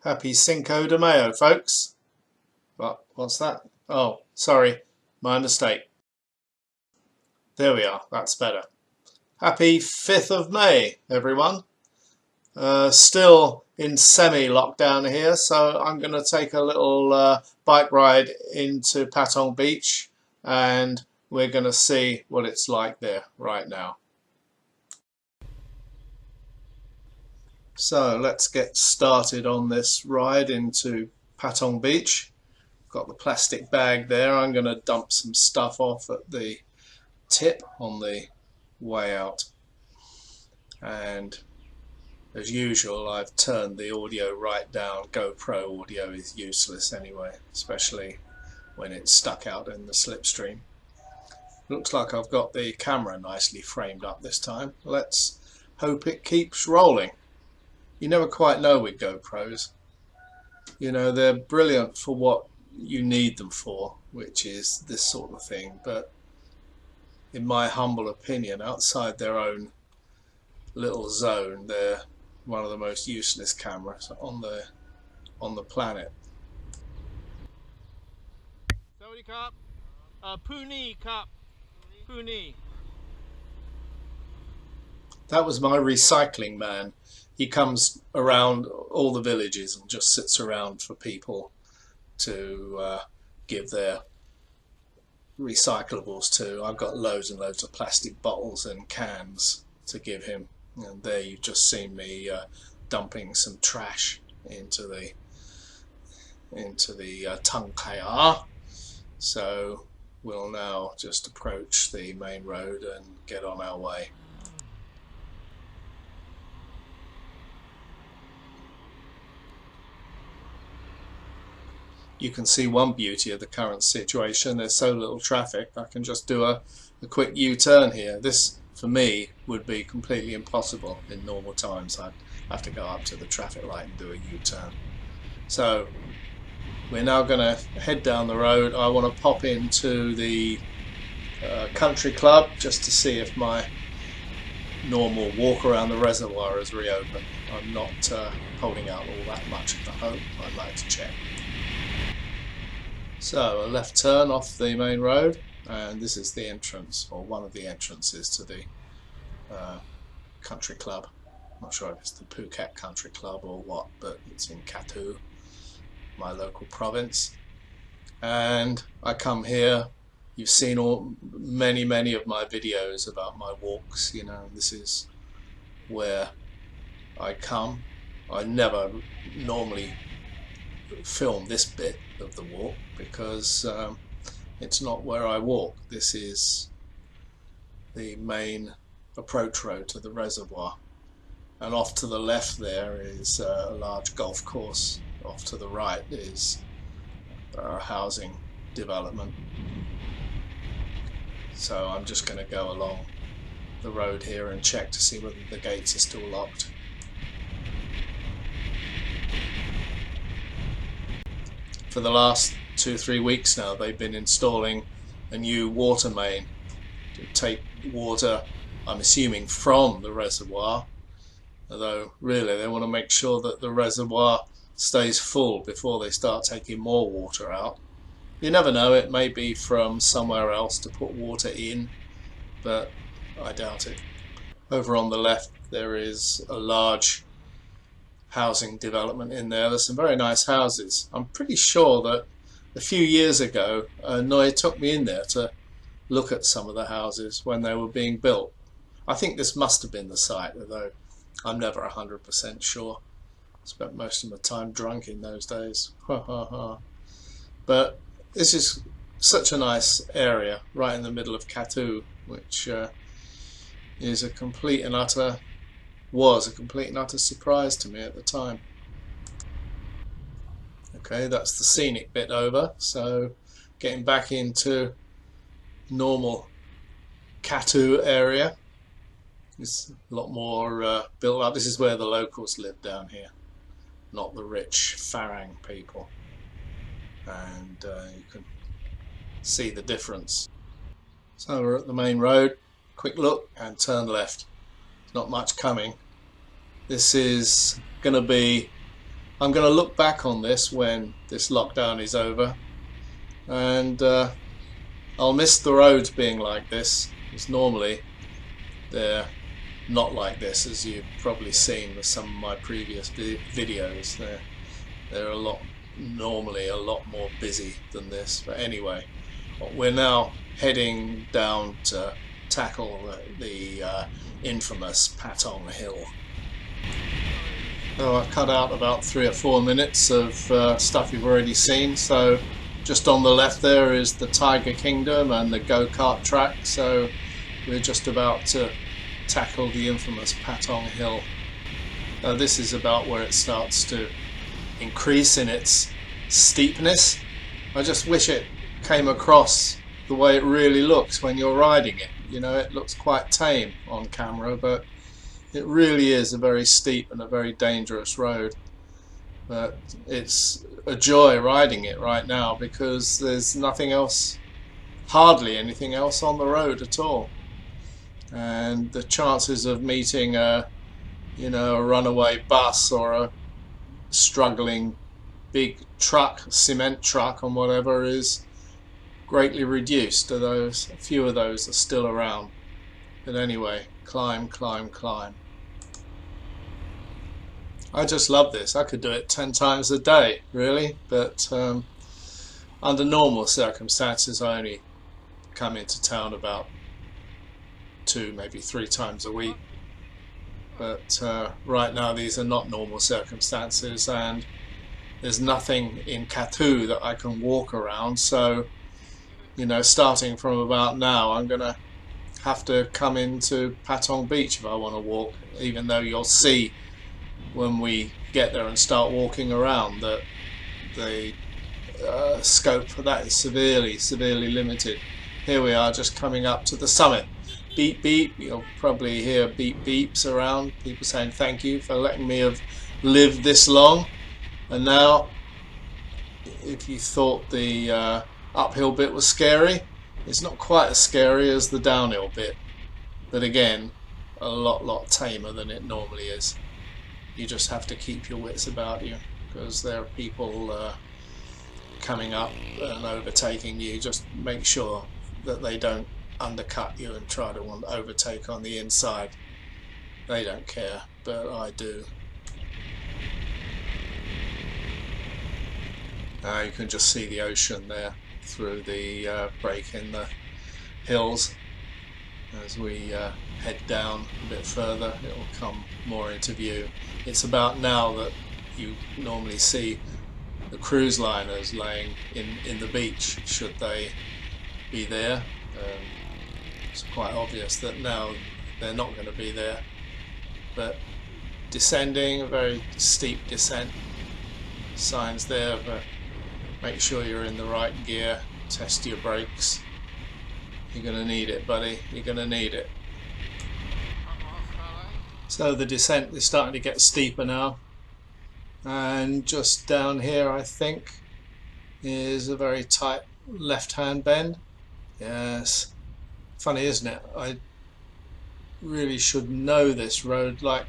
Happy Cinco de Mayo, folks. What's that? Oh, sorry, my mistake. There we are, that's better. Happy 5th of May, everyone. Still in semi-lockdown here, so I'm going to take a little bike ride into Patton Beach and we're going to see what it's like there right now. So let's get started on this ride into Patton Beach. Got the plastic bag there. I'm going to dump some stuff off at the tip on the way out. And as usual, I've turned the audio right down. GoPro audio is useless anyway, especially when it's stuck out in the slipstream. Looks like I've got the camera nicely framed up this time. Let's hope it keeps rolling. You never quite know with GoPros. You know, they're brilliant for what you need them for, which is this sort of thing, but in my humble opinion, outside their own little zone, they're one of the most useless cameras on the planet. Saudi Cup, Puni Cup, Puni. That was my recycling man. He comes around all the villages and just sits around for people to give their recyclables to. I've got loads and loads of plastic bottles and cans to give him, and there you've just seen me dumping some trash into the Tankaya. So we'll now just approach the main road and get on our way. You can see one beauty of the current situation. There's so little traffic, I can just do a quick U-turn here. This, for me, would be completely impossible in normal times. I'd have to go up to the traffic light and do a U-turn. So we're now going to head down the road. I want to pop into the country club just to see if my normal walk around the reservoir is reopened. I'm not holding out all that much at the hope. I'd like to check. So a left turn off the main road, and this is the entrance, or one of the entrances to the country club. I'm not sure if it's the Phuket Country Club or what, but it's in KATU, my local province. And I come here. You've seen many of my videos about my walks. You know, this is where I come. I never normally film this bit of the walk because it's not where I walk. This is the main approach road to the reservoir, and off to the left there is a large golf course. Off to the right is our housing development. So I'm just going to go along the road here and check to see whether the gates are still locked. For the last 2-3 weeks now, they've been installing a new water main to take water, I'm assuming, from the reservoir, although really they want to make sure that the reservoir stays full before they start taking more water out. You never know, it may be from somewhere else to put water in, but I doubt it. Over on the left there is a large housing development in there. There's some very nice houses. I'm pretty sure that a few years ago Noi took me in there to look at some of the houses when they were being built. I think this must have been the site, although I'm never 100% sure. Spent most of my time drunk in those days. But this is such a nice area right in the middle of KATU, which is a complete and utter surprise to me at the time. Okay, that's the scenic bit over, so getting back into normal KATU area. It's a lot more built up. This is where the locals live down here, not the rich Farang people, and you can see the difference. So we're at the main road. Quick look and turn left. Not much coming. This is going to be I'm going to look back on this when this lockdown is over, and I'll miss the roads being like this, because normally they're not like this, as you've probably seen with some of my previous videos. They're normally a lot more busy than this. But anyway, we're now heading down to tackle the infamous Paton Hill. So I've cut out about 3 or 4 minutes of stuff you've already seen. So just on the left there is the Tiger Kingdom and the go-kart track. So we're just about to tackle the infamous Paton Hill. Now this is about where it starts to increase in its steepness. I just wish it came across the way it really looks when you're riding it. You know, it looks quite tame on camera, but it really is a very steep and a very dangerous road. But it's a joy riding it right now because there's nothing else, hardly anything else on the road at all. And the chances of meeting a runaway bus or a struggling big truck, cement truck and whatever, is greatly reduced. A few of those are still around. But anyway, climb, climb, climb. I just love this. I could do it 10 times a day, really. But under normal circumstances, I only come into town about 2, maybe 3 times a week. But right now these are not normal circumstances, and there's nothing in KATU that I can walk around. So, you know, starting from about now, I'm gonna have to come into Patton Beach if I want to walk, even though you'll see when we get there and start walking around that the scope for that is severely limited. Here we are, just coming up to the summit. Beep beep, you'll probably hear beep beeps around, people saying thank you for letting me have lived this long. And now, if you thought the uphill bit was scary, it's not quite as scary as the downhill bit, but again, a lot tamer than it normally is. You just have to keep your wits about you, because there are people coming up and overtaking you. Just make sure that they don't undercut you and try to overtake on the inside. They don't care, but I do. You can just see the ocean there through the break in the hills. As we head down a bit further, it will come more into view. It's about now that you normally see the cruise liners laying in the beach, should they be there. It's quite obvious that now they're not going to be there. But descending, a very steep descent, signs there, but make sure you're in the right gear, test your brakes. You're going to need it, buddy, you're going to need it. So the descent is starting to get steeper now, and just down here I think is a very tight left hand bend. Yes, funny isn't it? I really should know this road like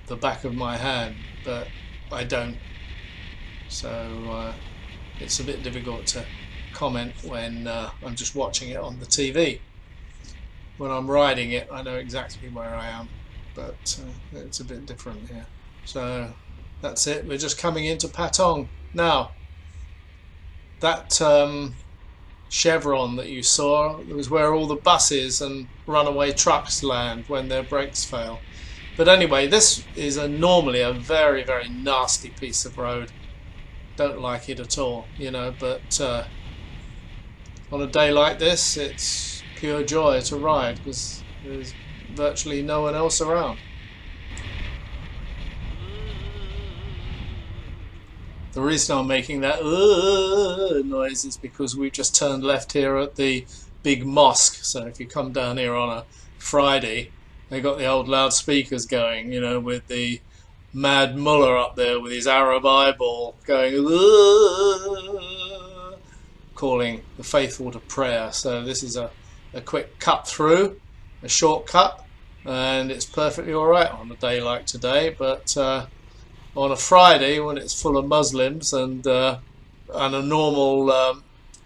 the back of my hand, but I don't, so it's a bit difficult to comment when I'm just watching it on the TV. When I'm riding it I know exactly where I am, but it's a bit different here. So that's it, we're just coming into Paton now. That chevron that you saw was where all the buses and runaway trucks land when their brakes fail. But anyway, this is normally a very nasty piece of road. Don't like it at all, you know, but on a day like this it's pure joy to ride because there's virtually no one else around. The reason I'm making that noise is because we've just turned left here at the big mosque. So if you come down here on a Friday, they got the old loudspeakers going, you know, with the mad mullah up there with his Arab eyeball going, calling the faithful to prayer. So this is a quick cut through, a shortcut, and it's perfectly alright on a day like today. But on a Friday when it's full of Muslims and a normal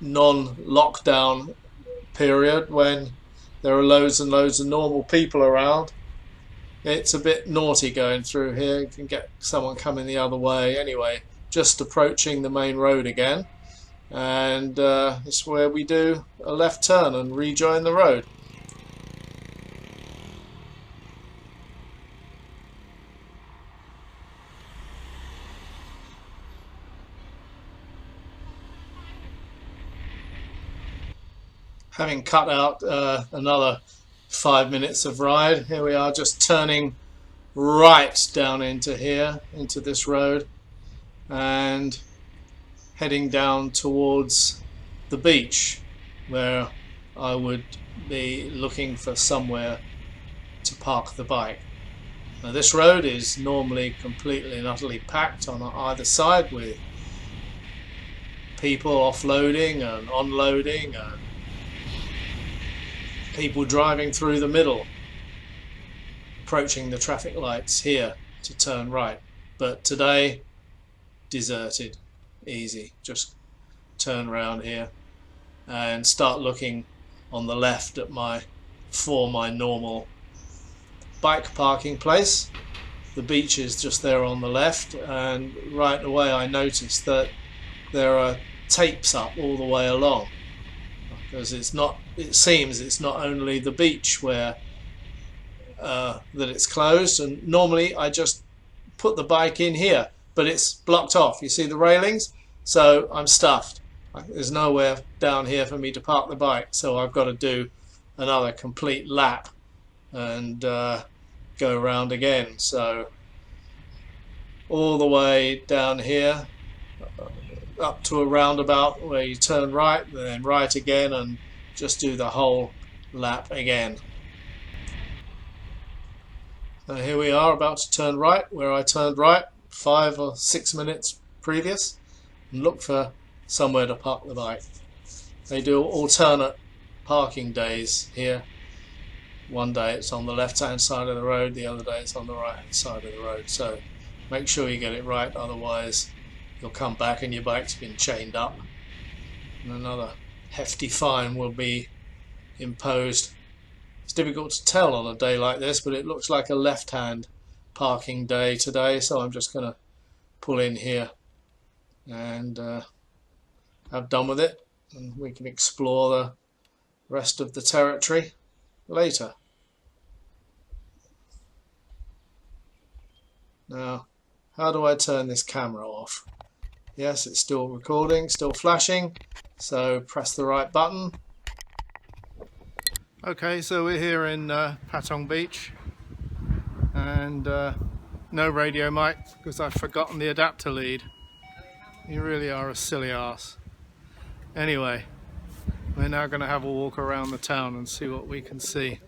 non-lockdown period when there are loads and loads of normal people around. It's a bit naughty going through here. You can get someone coming the other way. Anyway, just approaching the main road again, and it's where we do a left turn and rejoin the road. Having cut out another 5 minutes of ride, here we are just turning right down into here, into this road, and heading down towards the beach where I would be looking for somewhere to park the bike. Now this road is normally completely and utterly packed on either side with people offloading and unloading and people driving through the middle, approaching the traffic lights here to turn right. But today, deserted, easy. Just turn around here and start looking on the left at my normal bike parking place. The beach is just there on the left, and right away I noticed that there are tapes up all the way along. Because it seems it's not only the beach where that it's closed, and normally I just put the bike in here, but it's blocked off. You see the railings? So I'm stuffed. There's nowhere down here for me to park the bike, so I've got to do another complete lap and go around again. So all the way down here up to a roundabout where you turn right, then right again, and just do the whole lap again. And here we are about to turn right where I turned right 5 or 6 minutes previous and look for somewhere to park the bike. They do alternate parking days here. One day it's on the left hand side of the road, the other day it's on the right hand side of the road, so make sure you get it right, otherwise you'll come back and your bike's been chained up and another hefty fine will be imposed. It's difficult to tell on a day like this, but it looks like a left-hand parking day today, so I'm just going to pull in here and have done with it, and we can explore the rest of the territory later. Now, how do I turn this camera off? Yes, it's still recording, still flashing, so press the right button. Okay, so we're here in Patton Beach, and no radio mic because I've forgotten the adapter lead. You really are a silly ass. Anyway, we're now going to have a walk around the town and see what we can see.